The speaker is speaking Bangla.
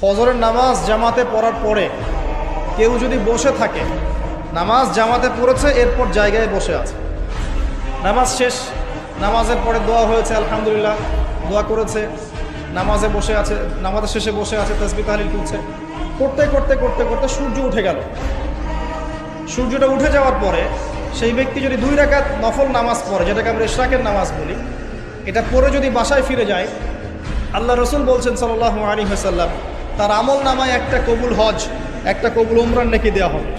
ফজরের নামাজ জামাতে পড়ার পরে কেউ যদি বসে থাকে, নামাজ জামাতে পড়েছে এরপর জায়গায় বসে আছে, নামাজ শেষ, নামাজের পরে দোয়া হয়েছে আলহামদুলিল্লাহ, দোয়া করেছে, নামাজে বসে আছে, নামাজের শেষে বসে আছে, তাসবিহ তাহলিল করছে, করতে করতে করতে করতে সূর্য উঠে গেল। সূর্যটা উঠে যাওয়ার পরে সেই ব্যক্তি যদি 2 রাকাত নফল নামাজ পড়ে, যেটাকে আমরা ইশরাকের নামাজ বলি, এটা পড়ে যদি বাসায় ফিরে যায়, আল্লাহ রসুল বলছেন সাল্লাল্লাহু আলাইহি ওয়াসাল্লাম, তার আমল নামায় একটা কবুল হজ, একটা কবুল উমরার নেকি দেওয়া হবে।